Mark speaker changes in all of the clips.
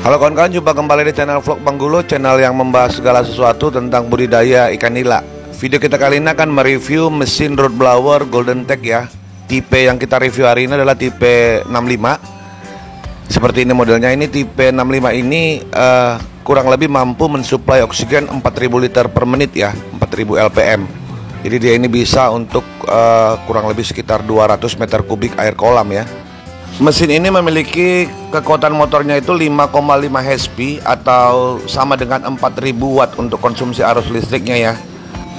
Speaker 1: Halo kawan-kawan, jumpa kembali di channel Vlog Bang Gulo, channel yang membahas segala sesuatu tentang budidaya ikan nila. Video kita kali ini akan mereview mesin root blower Golden Tech ya. Tipe yang kita review hari ini adalah tipe 65. Seperti ini modelnya. Ini tipe 65 ini kurang lebih mampu mensuplai oksigen 4000 liter per menit ya, 4000 LPM. Jadi dia ini bisa untuk kurang lebih sekitar 200 meter kubik air kolam ya. Mesin ini memiliki kekuatan motornya itu 5,5 HP atau sama dengan 4000 watt untuk konsumsi arus listriknya ya.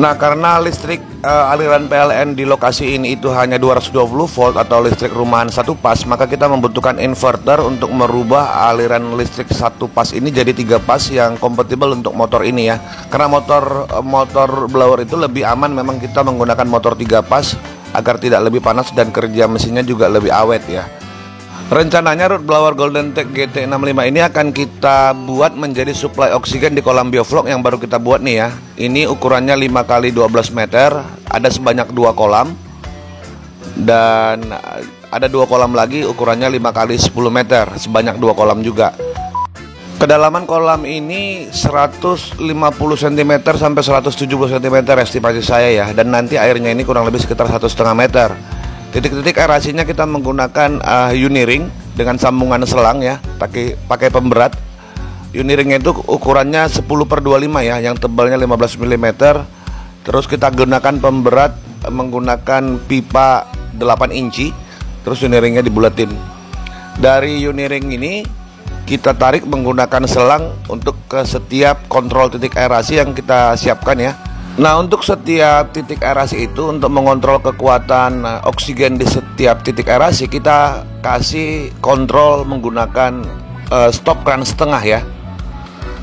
Speaker 1: Nah, karena listrik aliran PLN di lokasi ini itu hanya 220 volt atau listrik rumahan satu pas, maka kita membutuhkan inverter untuk merubah aliran listrik satu pas ini jadi 3 pas yang kompatibel untuk motor ini ya. Karena motor blower itu lebih aman, memang kita menggunakan motor 3 pas agar tidak lebih panas dan kerja mesinnya juga lebih awet ya. Rencananya root blower Golden Tech GT65 ini akan kita buat menjadi suplai oksigen di kolam bioflok yang baru kita buat nih ya. Ini ukurannya 5x12 meter, ada sebanyak 2 kolam. Dan ada 2 kolam lagi ukurannya 5x10 meter, sebanyak 2 kolam juga. Kedalaman kolam ini 150 cm sampai 170 cm estimasi saya ya. Dan nanti airnya ini kurang lebih sekitar 1,5 meter. Titik-titik aerasinya kita menggunakan Uniring dengan sambungan selang ya, pakai pemberat. Uniringnya itu ukurannya 10/25 ya, yang tebalnya 15 mm. Terus kita gunakan pemberat menggunakan pipa 8 inci. Terus Uniringnya dibulatin. Dari Uniring ini kita tarik menggunakan selang untuk ke setiap kontrol titik aerasi yang kita siapkan ya. Nah, untuk setiap titik aerasi itu, untuk mengontrol kekuatan oksigen di setiap titik aerasi, kita kasih kontrol menggunakan stop keran setengah ya.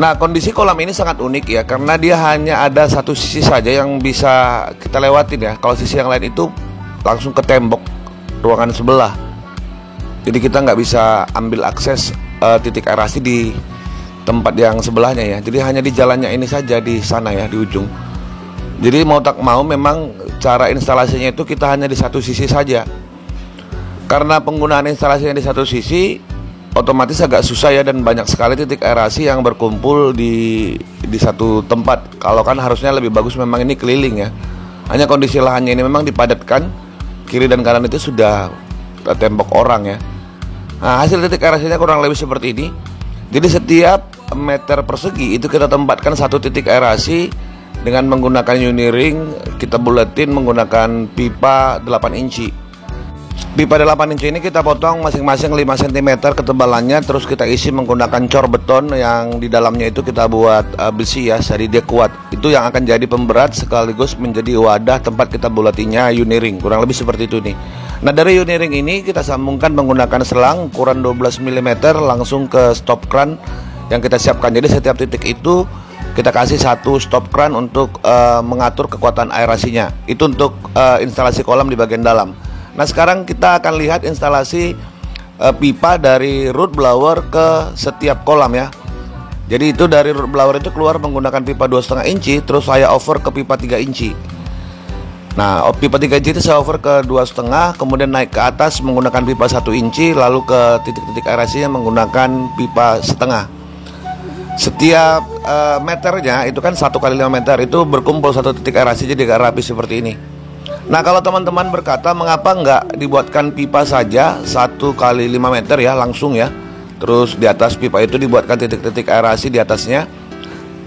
Speaker 1: Nah, kondisi kolam ini sangat unik ya, karena dia hanya ada satu sisi saja yang bisa kita lewatin ya. Kalau sisi yang lain itu langsung ke tembok ruangan sebelah. Jadi kita nggak bisa ambil akses titik aerasi di tempat yang sebelahnya ya. Jadi hanya di jalannya ini saja di sana ya, di ujung. Jadi mau tak mau memang cara instalasinya itu kita hanya di satu sisi saja. Karena penggunaan instalasinya di satu sisi otomatis agak susah ya, dan banyak sekali titik aerasi yang berkumpul di satu tempat. Kalau kan harusnya lebih bagus memang ini keliling ya. Hanya kondisi lahannya ini memang dipadatkan, kiri dan kanan itu sudah tembok orang ya. Nah, hasil titik aerasinya kurang lebih seperti ini. Jadi setiap meter persegi itu kita tempatkan satu titik aerasi. Dengan menggunakan Uniring, kita bulatin menggunakan pipa 8 inci. Pipa 8 inci ini kita potong masing-masing 5 cm ketebalannya. Terus kita isi menggunakan cor beton yang di dalamnya itu kita buat besi ya, jadi dia kuat. Itu yang akan jadi pemberat sekaligus menjadi wadah tempat kita bulatinya Uniring. Kurang lebih seperti itu nih. Nah, dari Uniring ini kita sambungkan menggunakan selang ukuran 12 mm langsung ke stop keran yang kita siapkan. Jadi setiap titik itu kita kasih satu stop keran untuk mengatur kekuatan aerasinya. Itu untuk instalasi kolam di bagian dalam. Nah, sekarang kita akan lihat instalasi pipa dari root blower ke setiap kolam ya. Jadi itu dari root blower itu keluar menggunakan pipa 2,5 inci. Terus saya over ke pipa 3 inci. Nah, pipa 3 inci itu saya over ke 2,5, kemudian naik ke atas menggunakan pipa 1 inci. Lalu ke titik-titik aerasinya menggunakan pipa setengah. Setiap meternya itu kan 1 kali 5 meter itu berkumpul satu titik aerasi, jadi agak rapi seperti ini. Nah, kalau teman-teman berkata mengapa nggak dibuatkan pipa saja 1 kali 5 meter ya langsung ya. Terus di atas pipa itu dibuatkan titik-titik aerasi di atasnya.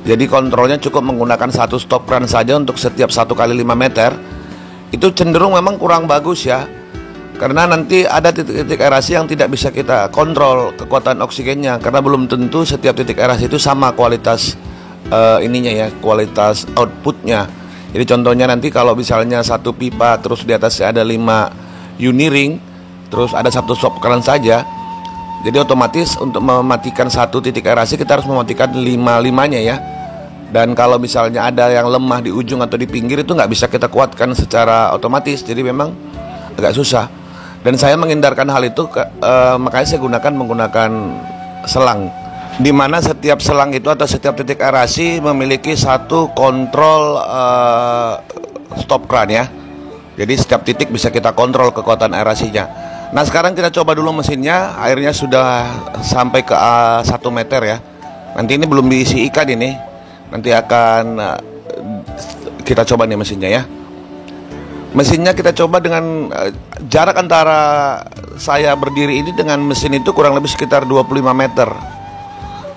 Speaker 1: Jadi kontrolnya cukup menggunakan satu stop keran saja untuk setiap 1 kali 5 meter. Itu cenderung memang kurang bagus ya. Karena nanti ada titik-titik aerasi yang tidak bisa kita kontrol kekuatan oksigennya, karena belum tentu setiap titik aerasi itu sama kualitas ininya ya, kualitas outputnya. Jadi contohnya nanti kalau misalnya satu pipa terus di atasnya ada 5 Uniring, terus ada satu stop keran saja. Jadi otomatis untuk mematikan satu titik aerasi kita harus mematikan 5-5-nya ya. Dan kalau misalnya ada yang lemah di ujung atau di pinggir itu nggak bisa kita kuatkan secara otomatis. Jadi memang agak susah. Dan saya menghindarkan hal itu, makanya saya menggunakan selang, di mana setiap selang itu atau setiap titik aerasi memiliki satu kontrol stop keran ya. Jadi setiap titik bisa kita kontrol kekuatan aerasinya. Nah sekarang kita coba dulu mesinnya. Airnya sudah sampai ke 1 meter ya. Nanti ini belum diisi ikan ini. Nanti akan kita coba nih mesinnya ya. Mesinnya kita coba dengan jarak antara saya berdiri ini dengan mesin itu kurang lebih sekitar 25 meter.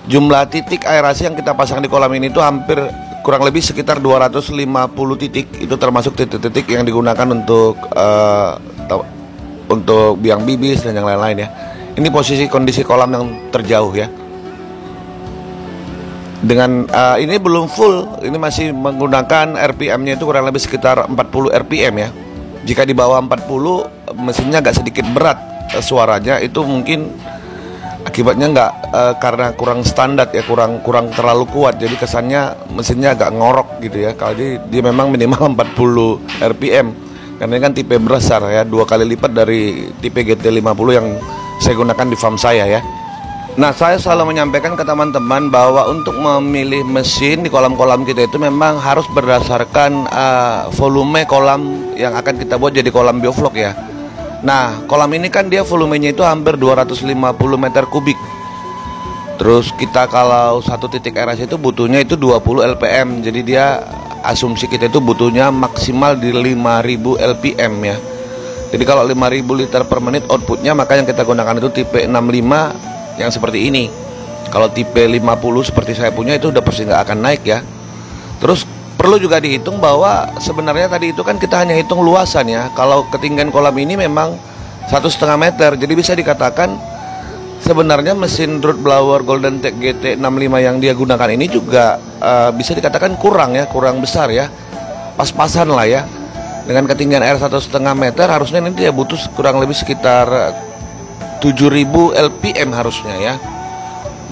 Speaker 1: Jumlah titik aerasi yang kita pasang di kolam ini itu hampir kurang lebih sekitar 250 titik. Itu termasuk titik-titik yang digunakan untuk biang bibis dan yang lain-lain ya. Ini posisi kondisi kolam yang terjauh ya. Dengan ini belum full, ini masih menggunakan RPM-nya itu kurang lebih sekitar 40 RPM ya. Jika di bawah 40 mesinnya agak sedikit berat suaranya, itu mungkin akibatnya nggak karena kurang standar ya, kurang terlalu kuat, jadi kesannya mesinnya agak ngorok gitu ya. Kalau dia memang minimal 40 RPM karena ini kan tipe besar ya, 2 kali lipat dari tipe GT50 yang saya gunakan di farm saya ya. Nah, saya selalu menyampaikan ke teman-teman bahwa untuk memilih mesin di kolam-kolam kita itu memang harus berdasarkan volume kolam yang akan kita buat jadi kolam bioflok ya. Nah, kolam ini kan dia volumenya itu hampir 250 meter kubik. Terus kita kalau satu titik aerasi itu butuhnya itu 20 LPM. Jadi dia asumsi kita itu butuhnya maksimal di 5000 LPM ya. Jadi kalau 5000 liter per menit outputnya, maka yang kita gunakan itu tipe 65 yang seperti ini. Kalau tipe 50 seperti saya punya itu udah pasti nggak akan naik ya. Terus perlu juga dihitung bahwa sebenarnya tadi itu kan kita hanya hitung luasan ya. Kalau ketinggian kolam ini memang 1,5 meter, jadi bisa dikatakan sebenarnya mesin root blower Golden Tech GT65 yang dia gunakan ini juga bisa dikatakan kurang besar ya, pas-pasan lah ya. Dengan ketinggian air 1,5 meter harusnya ini dia butuh kurang lebih sekitar 7000 LPM harusnya ya.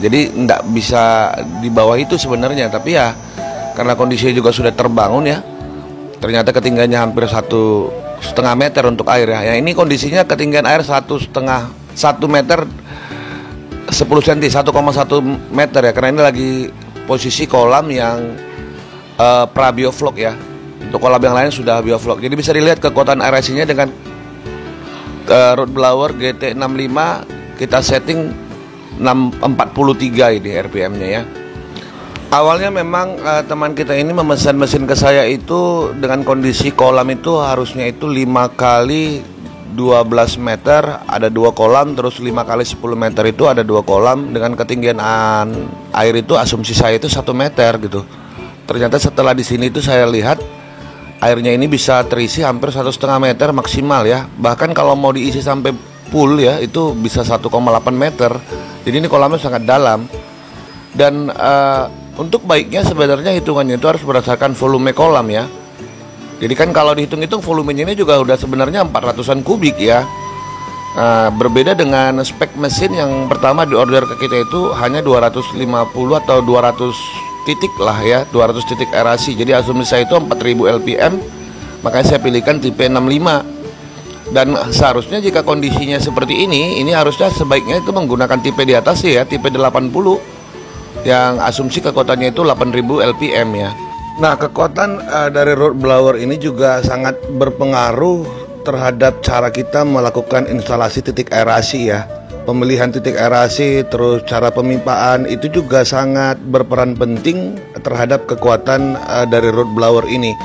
Speaker 1: Jadi nggak bisa di bawah itu sebenarnya, tapi ya karena kondisinya juga sudah terbangun ya, ternyata ketinggiannya hampir 1,5 meter untuk air ya. Ya ini kondisinya ketinggian air 1 meter 10 cm, 1,1 meter ya, karena ini lagi posisi kolam yang pra bioflok ya. Untuk kolam yang lain sudah bioflok. Jadi bisa dilihat kekuatan aerasinya dengan root blower GT65 kita setting 643 ini RPM-nya ya. Awalnya memang teman kita ini memesan mesin ke saya itu dengan kondisi kolam itu harusnya itu 5 kali 12 meter ada 2 kolam, terus 5 kali 10 meter itu ada 2 kolam dengan ketinggian air itu asumsi saya itu 1 meter gitu. Ternyata setelah di sini itu saya lihat airnya ini bisa terisi hampir 1,5 meter maksimal ya. Bahkan kalau mau diisi sampai full ya itu bisa 1,8 meter. Jadi ini kolamnya sangat dalam. Dan untuk baiknya sebenarnya hitungannya itu harus berdasarkan volume kolam ya. Jadi kan kalau dihitung-hitung volumenya ini juga udah sebenarnya 400-an kubik ya. Berbeda dengan spek mesin yang pertama di order ke kita itu hanya 250 atau 200 titik lah ya, 200 titik aerasi. Jadi asumsi saya itu 4000 LPM, makanya saya pilihkan tipe 65. Dan seharusnya jika kondisinya seperti ini harusnya sebaiknya itu menggunakan tipe di atas ya, tipe 80 yang asumsi kekuatannya itu 8000 LPM ya. Nah, kekuatan dari root blower ini juga sangat berpengaruh terhadap cara kita melakukan instalasi titik aerasi ya. Pemilihan titik aerasi, terus cara pemipaan itu juga sangat berperan penting terhadap kekuatan dari root blower ini.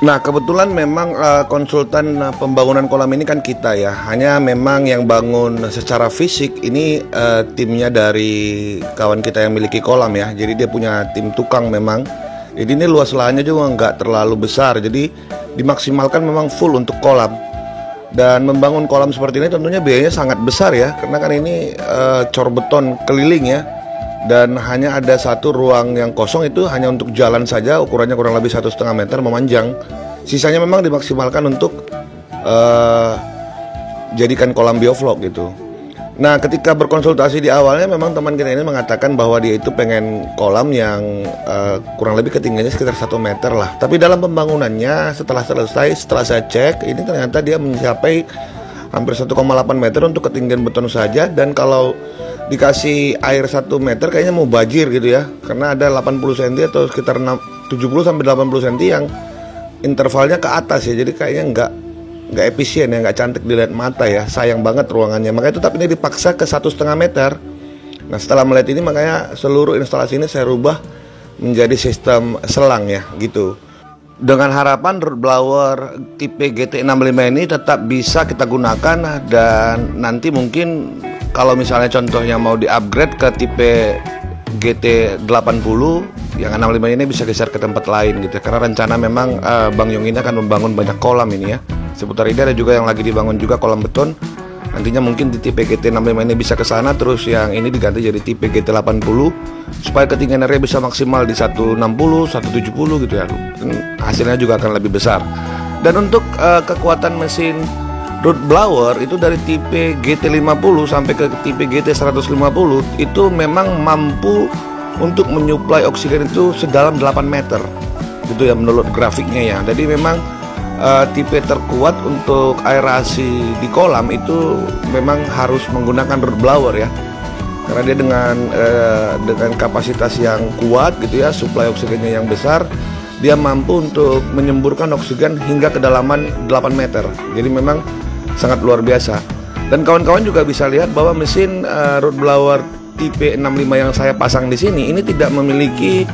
Speaker 1: Nah, kebetulan memang konsultan pembangunan kolam ini kan kita ya. Hanya memang yang bangun secara fisik ini timnya dari kawan kita yang miliki kolam ya. Jadi dia punya tim tukang memang. Jadi ini luas lahannya juga nggak terlalu besar. Jadi dimaksimalkan memang full untuk kolam. Dan membangun kolam seperti ini tentunya biayanya sangat besar ya, karena kan ini cor beton keliling ya, dan hanya ada satu ruang yang kosong itu hanya untuk jalan saja, ukurannya kurang lebih 1,5 meter memanjang. Sisanya memang dimaksimalkan untuk jadikan kolam bioflok gitu. Nah, ketika berkonsultasi di awalnya memang teman kita ini mengatakan bahwa dia itu pengen kolam yang kurang lebih ketinggiannya sekitar 1 meter lah. Tapi dalam pembangunannya setelah selesai, setelah saya cek, ini ternyata dia mencapai hampir 1,8 meter untuk ketinggian beton saja. Dan kalau dikasih air 1 meter kayaknya mau banjir gitu ya, karena ada 80 cm atau sekitar 70 sampai 80 cm yang intervalnya ke atas ya. Jadi kayaknya nggak efisien ya, nggak cantik dilihat mata ya, sayang banget ruangannya. Makanya tetap ini dipaksa ke 1,5 meter. Nah setelah melihat ini makanya seluruh instalasi ini saya rubah menjadi sistem selang ya gitu. Dengan harapan root blower tipe GT65 ini tetap bisa kita gunakan, dan nanti mungkin kalau misalnya contohnya mau di-upgrade ke tipe GT80 yang 65 ini bisa geser ke tempat lain gitu. Karena rencana memang Bang Yong ini akan membangun banyak kolam ini ya. Seputar ini ada juga yang lagi dibangun juga kolam beton. Nantinya mungkin di tipe GT65 ini bisa ke sana, terus yang ini diganti jadi tipe GT80 supaya ketinggian area bisa maksimal di 160, 170 gitu ya. Dan hasilnya juga akan lebih besar. Dan untuk kekuatan mesin root blower itu dari tipe GT50 sampai ke tipe GT150 itu memang mampu untuk menyuplai oksigen itu sedalam 8 meter gitu ya menurut grafiknya ya. Jadi memang tipe terkuat untuk aerasi di kolam itu memang harus menggunakan root blower ya, karena dia dengan kapasitas yang kuat gitu ya, suplai oksigennya yang besar, dia mampu untuk menyemburkan oksigen hingga kedalaman 8 meter. Jadi memang sangat luar biasa. Dan kawan-kawan juga bisa lihat bahwa mesin root blower tipe 65 yang saya pasang di sini ini tidak memiliki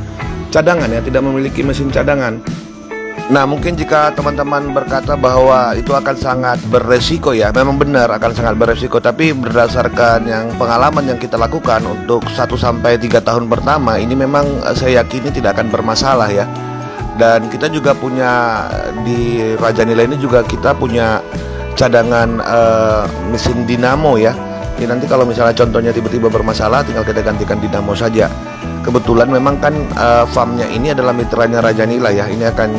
Speaker 1: cadangan ya, tidak memiliki mesin cadangan. Nah mungkin jika teman-teman berkata bahwa itu akan sangat beresiko ya, memang benar akan sangat beresiko. Tapi berdasarkan yang pengalaman yang kita lakukan untuk 1-3 tahun pertama ini memang saya yakini tidak akan bermasalah ya. Dan kita juga punya di Raja Nila ini juga kita punya cadangan mesin dinamo ya. Jadi nanti kalau misalnya contohnya tiba-tiba bermasalah tinggal kita gantikan dinamo saja. Kebetulan memang kan farmnya ini adalah mitranya Raja Nila ya. Ini akan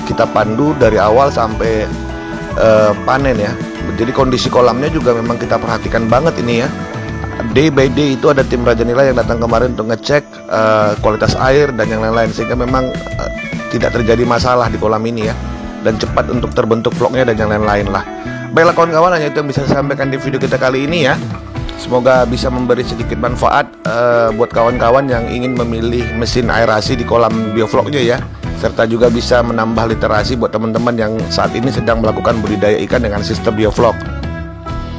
Speaker 1: kita pandu dari awal sampai panen ya. Jadi kondisi kolamnya juga memang kita perhatikan banget ini ya. Day by day itu ada tim Raja Nila yang datang kemarin untuk ngecek kualitas air dan yang lain-lain, sehingga memang tidak terjadi masalah di kolam ini ya, dan cepat untuk terbentuk vlognya dan yang lain-lain lah. Baiklah kawan-kawan, hanya itu yang bisa saya sampaikan di video kita kali ini ya. Semoga bisa memberi sedikit manfaat buat kawan-kawan yang ingin memilih mesin aerasi di kolam biovlognya ya, serta juga bisa menambah literasi buat teman-teman yang saat ini sedang melakukan budidaya ikan dengan sistem biovlog.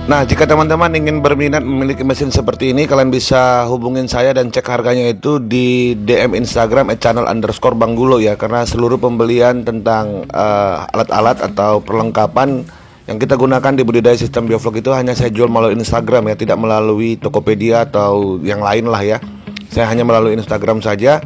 Speaker 1: Nah, jika teman-teman ingin berminat memiliki mesin seperti ini, kalian bisa hubungin saya dan cek harganya itu di DM Instagram @channel_banggulo ya, karena seluruh pembelian tentang alat-alat atau perlengkapan yang kita gunakan di budidaya sistem biovlog itu hanya saya jual melalui Instagram ya, tidak melalui Tokopedia atau yang lain lah ya. Saya hanya melalui Instagram saja,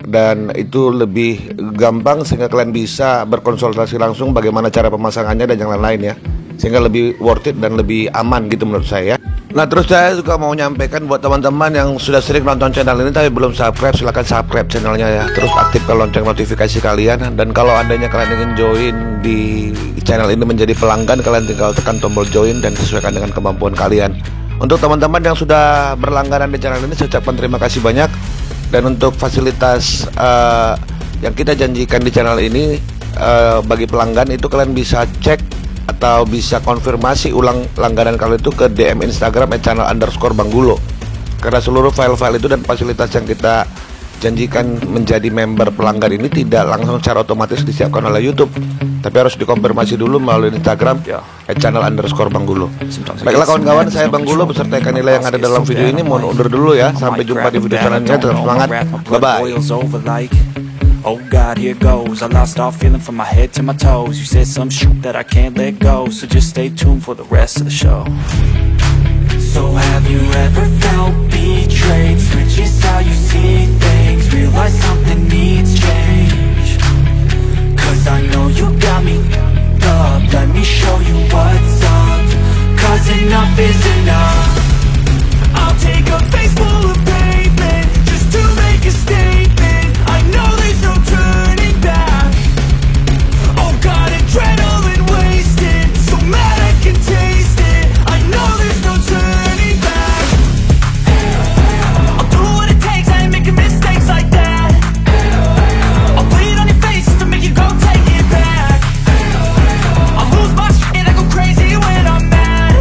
Speaker 1: dan itu lebih gampang sehingga kalian bisa berkonsultasi langsung bagaimana cara pemasangannya dan yang lain-lain ya, sehingga lebih worth it dan lebih aman gitu menurut saya. Nah terus saya juga mau nyampaikan buat teman-teman yang sudah sering nonton channel ini tapi belum subscribe, silahkan subscribe channelnya ya. Terus aktifkan lonceng notifikasi kalian, dan kalau andainya kalian ingin join di channel ini menjadi pelanggan, kalian tinggal tekan tombol join dan sesuaikan dengan kemampuan kalian. Untuk teman-teman yang sudah berlangganan di channel ini, saya ucapkan terima kasih banyak. Dan untuk fasilitas yang kita janjikan di channel ini bagi pelanggan itu, kalian bisa cek atau bisa konfirmasi ulang langganan kalian itu ke DM Instagram @channel_banggulo, karena seluruh file-file itu dan fasilitas yang kita janjikan menjadi member pelanggan ini tidak langsung secara otomatis disiapkan oleh YouTube, tapi harus dikonfirmasi dulu melalui Instagram @channel_banggulo. Baiklah kawan-kawan, saya Bang Gulo beserta ikan nila yang ada dalam video ini mohon undur dulu ya. Sampai jumpa di video selanjutnya, tetap semangat, bye-bye.
Speaker 2: Oh God, here goes. I lost all feeling from my head to my toes. You said some shit that I can't let go, so just stay tuned for the rest of the show. So have you ever felt betrayed? Switches how you see things, realize something needs change. Cause I know you got me up, let me show you what's up. Cause enough is enough. I'll take a face full of pavement just to make a statement. I know there's no turning back. Oh God, adrenaline wasted, so mad I can taste it. I know there's no turning back. I'll do what it takes, I ain't making mistakes like that. I'll bleed on your face to make you go take it back. I'll lose my shit, I go crazy when I'm mad.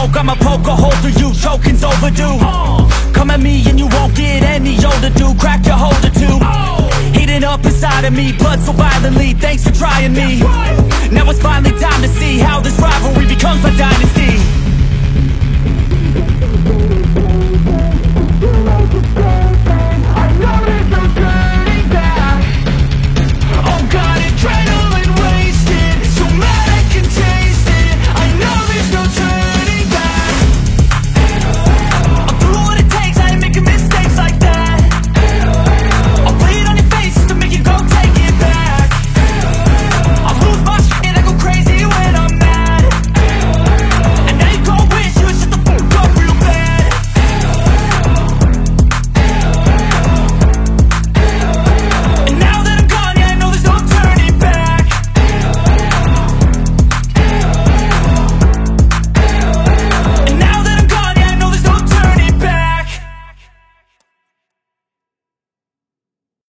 Speaker 2: choke, I'ma poke a hole through you. Choking's overdue. Come at me and you won't get any older, dude. Crack your holder too. Heating up inside of me, blood so violently. Thanks for trying me. Now it's finally time to see how this rivalry becomes a dynasty.